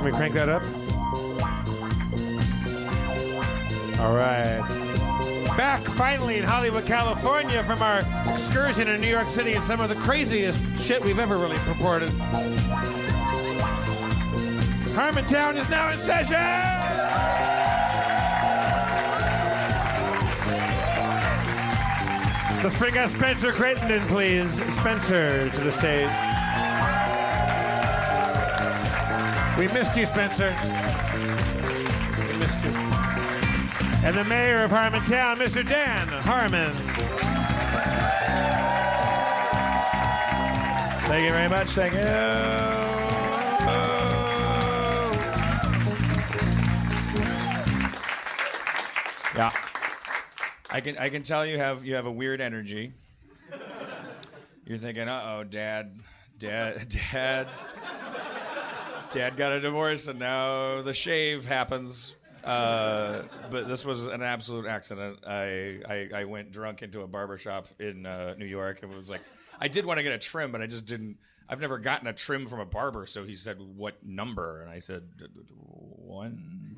Can we crank that up? All right. Back finally in Hollywood, California from our excursion in New York City and some of the craziest shit we've ever really purported. Harmontown is now in session! Let's bring out Spencer Crittenden, please. Spencer to the stage. We missed you, Spencer. We missed you. And the mayor of Harmontown, Mr. Dan Harmon. Thank you very much. Thank you. Yeah, I can tell you have a weird energy. You're thinking, Dad got a divorce and now the shave happens. But this was an absolute accident. I went drunk into a barbershop in New York and was like, I did want to get a trim, but I just didn't. I've never gotten a trim from a barber, so he said, "What number?" And I said, 1.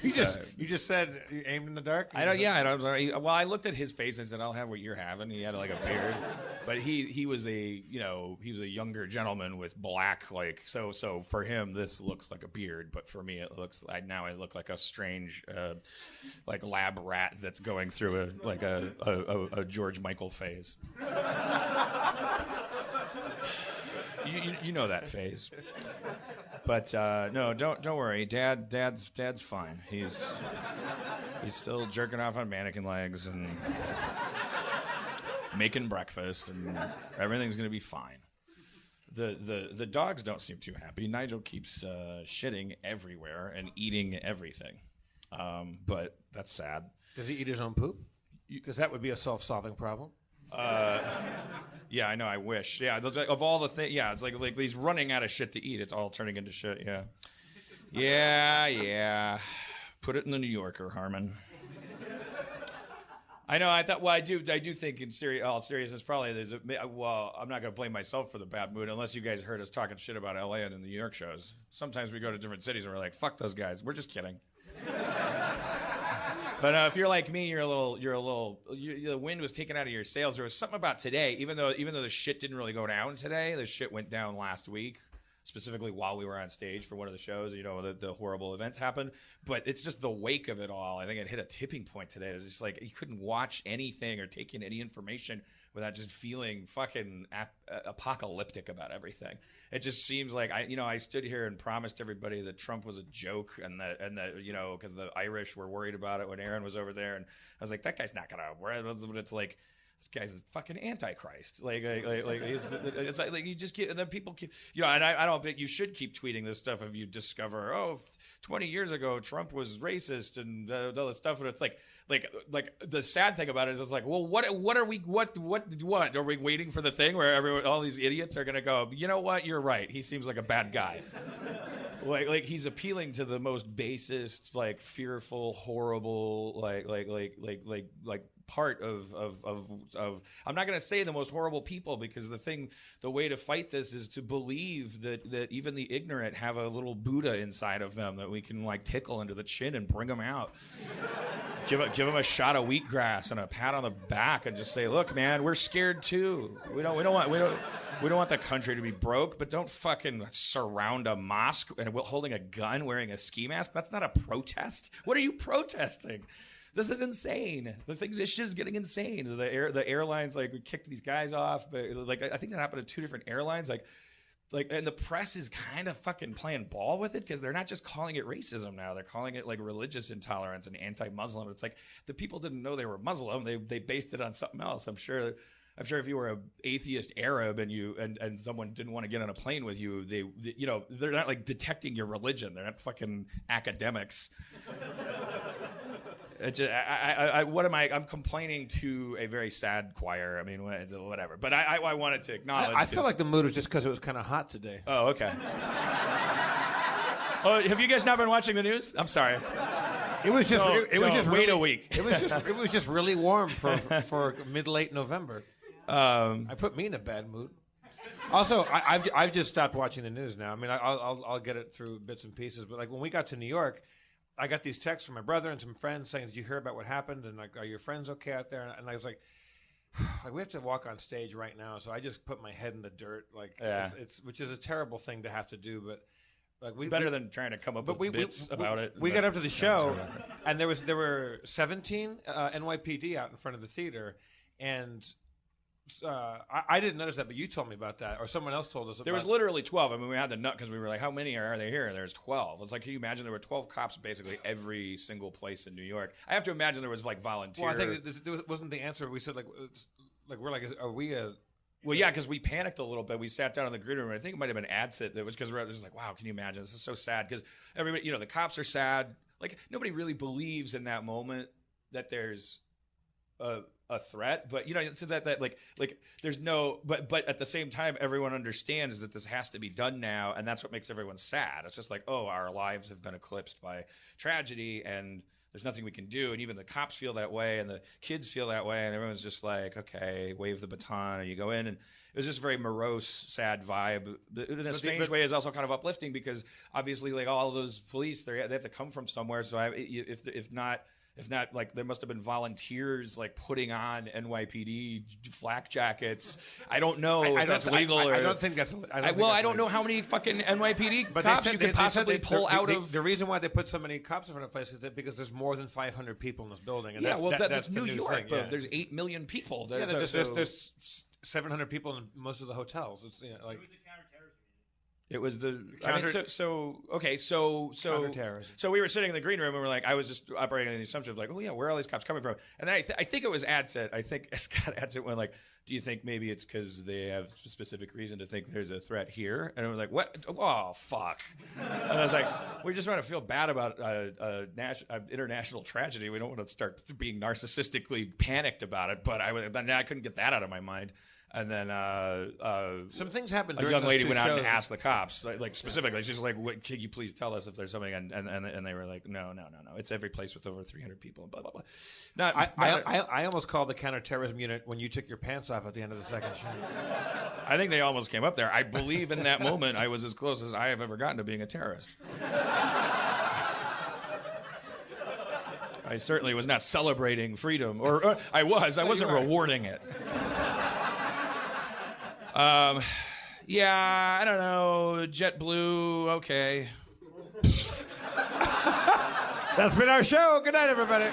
You just said you aimed in the dark? I looked at his face and said, I'll have what you're having. He had like a beard. But he was a younger gentleman with black, so for him this looks like a beard, but for me it looks like now I look like a strange like lab rat that's going through a George Michael phase. You know that phase. But no, don't worry. Dad's fine. He's still jerking off on mannequin legs and making breakfast, and everything's gonna be fine. The dogs don't seem too happy. Nigel keeps shitting everywhere and eating everything, but that's sad. Does he eat his own poop? Because that would be a self-solving problem. Yeah, I know. I wish. Yeah, of all the things. Yeah, it's like he's running out of shit to eat. It's all turning into shit. Yeah. Put it in the New Yorker, Harmon. I know. I thought. Well, I do think in seriousness, probably there's I'm not going to blame myself for the bad mood unless you guys heard us talking shit about LA and in the New York shows. Sometimes we go to different cities and we're like, fuck those guys. We're just kidding. But if you're like me, the wind was taken out of your sails. There was something about today, even though the shit didn't really go down today, the shit went down last week, specifically while we were on stage for one of the shows. The horrible events happened, but it's just the wake of it all. I think it hit a tipping point today. It was just like you couldn't watch anything or take in any information without just feeling fucking apocalyptic about everything. It just seems like I stood here and promised everybody that Trump was a joke and that because the Irish were worried about it when Aaron was over there, and I was like, that guy's not gonna. But it's like, this guy's a fucking antichrist. It's like you just keep, and then people keep, and I don't think you should keep tweeting this stuff if you discover 20 years ago Trump was racist and all this stuff. And it's like the sad thing about it is it's like, well, what are we are we waiting for the thing where all these idiots are gonna go, you know what, you're right, he seems like a bad guy. Like he's appealing to the most basest, fearful, horrible, part of I'm not going to say the most horrible people, because the way to fight this is to believe that even the ignorant have a little Buddha inside of them that we can tickle into the chin and bring them out. Give them a shot of wheatgrass and a pat on the back and just say, look, man, we're scared too. We don't want the country to be broke, but don't fucking surround a mosque and holding a gun, wearing a ski mask. That's not a protest. What are you protesting? This is insane. This shit is getting insane. The airlines kicked these guys off, but I think that happened to 2 different airlines. And the press is kind of fucking playing ball with it, because they're not just calling it racism now. They're calling it religious intolerance and anti-Muslim. It's like the people didn't know they were Muslim. They based it on something else. I'm sure if you were an atheist Arab and someone didn't want to get on a plane with you, they're not detecting your religion. They're not fucking academics. I'm complaining to a very sad choir. I mean, whatever. But I wanted to acknowledge. I feel like the mood was just because it was kind of hot today. Oh, okay. Oh, have you guys not been watching the news? I'm sorry. It was just. Wait a week. It was just really warm for mid-late November. I put me in a bad mood. Also, I've just stopped watching the news now. I mean, I'll get it through bits and pieces. But like when we got to New York, I got these texts from my brother and some friends saying, "Did you hear about what happened? And like, are your friends okay out there?" And I was like, we have to walk on stage right now. So I just put my head in the dirt. Like, it's which is a terrible thing to have to do, but. Like better than trying to come up with bits about it. We got up to the show, and there were 17 NYPD out in front of the theater, and I didn't notice that, but you told me about that, or someone else told us about it. There was literally 12. I mean, we had the nut because we were like, how many are there here? There's 12. It's like, can you imagine there were 12 cops basically every single place in New York? I have to imagine there was like volunteers. Well, I think there wasn't the answer. We said we're like, are we a... Well, yeah, because we panicked a little bit. We sat down in the green room. I think it might have been AdSit that was because we're just like, wow, can you imagine? This is so sad because everybody, the cops are sad. Like nobody really believes in that moment that there's a threat, but so that like there's no, but at the same time, everyone understands that this has to be done now, and that's what makes everyone sad. It's just like, oh, our lives have been eclipsed by tragedy, and there's nothing we can do. And even the cops feel that way, and the kids feel that way, and everyone's just like, okay, wave the baton, and you go in. And it was just a very morose, sad vibe. But in a strange way, is also kind of uplifting because obviously, like all of those police, they have to come from somewhere. So if not, like there must have been volunteers like putting on NYPD flak jackets. I don't know if that's legal. I don't think that's. I don't know how many fucking NYPD cops you could possibly pull out of. The reason why they put so many cops in front of the place is that because there's more than 500 people in this building. And that's New York. Thing, There's 8 million people. There's 700 people in most of the hotels. It's like. It was the counterterrorism. So we were sitting in the green room and we're like, I was just operating on the assumption of like, oh yeah, where are all these cops coming from? And then I think it was AdSet. I think Scott AdSet went like, do you think maybe it's because they have a specific reason to think there's a threat here? And I was like, what? Oh fuck! And I was like, we just want to feel bad about international tragedy. We don't want to start being narcissistically panicked about it. But I couldn't get that out of my mind. And then some things happened. A young lady went out and asked the cops, like specifically, she's like, "Can you please tell us if there's something?" And they were like, "No, it's every place with over 300 people." And blah blah blah. I almost called the counterterrorism unit when you took your pants off at the end of the second show. I think they almost came up there. I believe in that moment I was as close as I have ever gotten to being a terrorist. I certainly was not celebrating freedom, or I wasn't rewarding it. Yeah, I don't know. JetBlue, okay. That's been our show. Good night, everybody.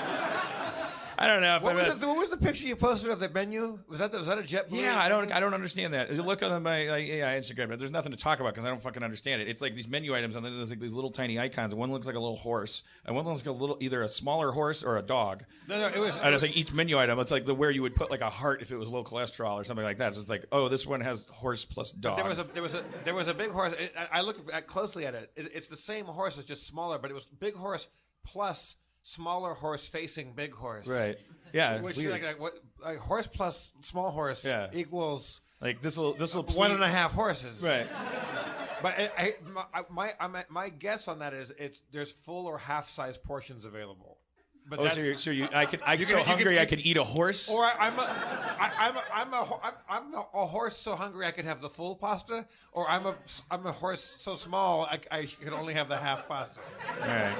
I don't know. What was the picture you posted of the menu? Was that a JetBlue? Yeah, I don't understand that. You look on my Instagram, but there's nothing to talk about because I don't fucking understand it. It's like these menu items, and then there's like these little tiny icons. And one looks like a little horse, and one looks like either a smaller horse or a dog. No, it was. And it's like each menu item. It's like where you would put like a heart if it was low cholesterol or something like that. So it's like, oh, this one has horse plus dog. There was a big horse. I looked closely at it. It's the same horse, it's just smaller, but it was big horse plus smaller horse facing big horse. Right. Yeah. Which like horse plus small horse equals like this will 1.5 horses. Right. But my guess on that is there's full or half size portions available. But I could eat a horse. Or I'm a horse so hungry I could have the full pasta, or I'm a horse so small I could only have the half pasta. All right.